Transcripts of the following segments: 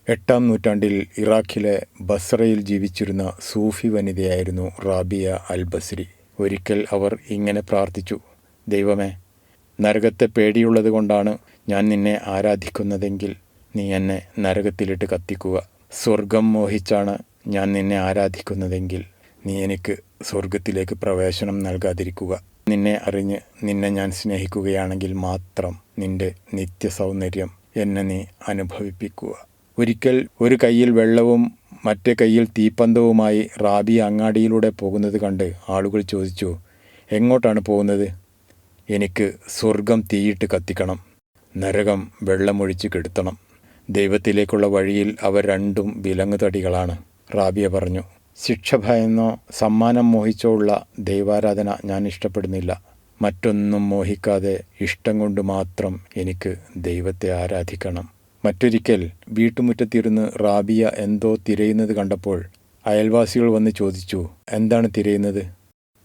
8-ാം നൂറ്റാണ്ടിൽ ഇറാഖിലെ ബസ്രയിൽ ജീവിച്ചിരുന്ന സൂഫി വനിതയായിരുന്നു റാബിയ അൽ ബസ്രി. ഒരിക്കൽ അവർ ഇങ്ങനെ പ്രാർത്ഥിച്ചു: ദൈവമേ, നരകത്തെ പേടിയുള്ളത് കൊണ്ടാണ് ഞാൻ നിന്നെ ആരാധിക്കുന്നതെങ്കിൽ നീ എന്നെ നരകത്തിലിട്ട് കത്തിക്കുക. സ്വർഗം മോഹിച്ചാണ് ഞാൻ നിന്നെ ആരാധിക്കുന്നതെങ്കിൽ നീ എനിക്ക് സ്വർഗത്തിലേക്ക് പ്രവേശനം നൽകാതിരിക്കുക. നിന്നെ അറിഞ്ഞ് നിന്നെ ഞാൻ സ്നേഹിക്കുകയാണെങ്കിൽ മാത്രം നിന്റെ നിത്യസൗന്ദര്യം എന്നെ നീ അനുഭവിപ്പിക്കുക. ഒരിക്കൽ ഒരു കയ്യിൽ വെള്ളവും മറ്റേ കയ്യിൽ തീപ്പന്തവുമായി റാബിയ അങ്ങാടിയിലൂടെ പോകുന്നത് കണ്ട് ആളുകൾ ചോദിച്ചു: എങ്ങോട്ടാണ് പോകുന്നത്? എനിക്ക് സ്വർഗം തീയിട്ട് കത്തിക്കണം, നരകം വെള്ളമൊഴിച്ച് കെടുത്തണം. ദൈവത്തിലേക്കുള്ള വഴിയിൽ അവ രണ്ടും വിലങ്ങുതടികളാണ്. റാബിയ പറഞ്ഞു: ശിക്ഷ ഭയന്നോ സമ്മാനം മോഹിച്ചോ ഉള്ള ദൈവാരാധന ഞാൻ ഇഷ്ടപ്പെടുന്നില്ല. മറ്റൊന്നും മോഹിക്കാതെ ഇഷ്ടം കൊണ്ട് മാത്രം എനിക്ക് ദൈവത്തെ ആരാധിക്കണം. മറ്റൊരിക്കൽ വീട്ടുമുറ്റത്തിരുന്ന് റാബിയ എന്തോ തിരയുന്നത് കണ്ടപ്പോൾ അയൽവാസികൾ വന്ന് ചോദിച്ചു: എന്താണ് തിരയുന്നത്?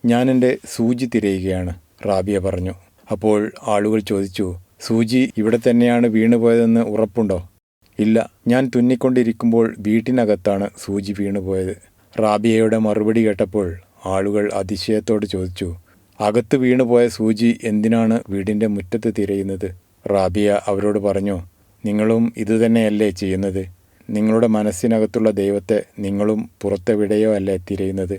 ഞാൻ എൻ്റെ സൂചി തിരയുകയാണ്, റാബിയ പറഞ്ഞു. അപ്പോൾ ആളുകൾ ചോദിച്ചു: സൂചി ഇവിടെ തന്നെയാണ് വീണുപോയതെന്ന് ഉറപ്പുണ്ടോ? ഇല്ല, ഞാൻ തുന്നിക്കൊണ്ടിരിക്കുമ്പോൾ വീട്ടിനകത്താണ് സൂചി വീണുപോയത്. റാബിയയുടെ മറുപടി കേട്ടപ്പോൾ ആളുകൾ അതിശയത്തോട് ചോദിച്ചു: അകത്ത് വീണുപോയ സൂചി എന്തിനാണ് വീടിൻ്റെ മുറ്റത്ത് തിരയുന്നത്? റാബിയ അവരോട് പറഞ്ഞു: നിങ്ങളും ഇതുതന്നെയല്ലേ ചെയ്യുന്നത്? നിങ്ങളുടെ മനസ്സിനകത്തുള്ള ദൈവത്തെ നിങ്ങളും പുറത്തെവിടെയോ അല്ലേ തിരയുന്നത്?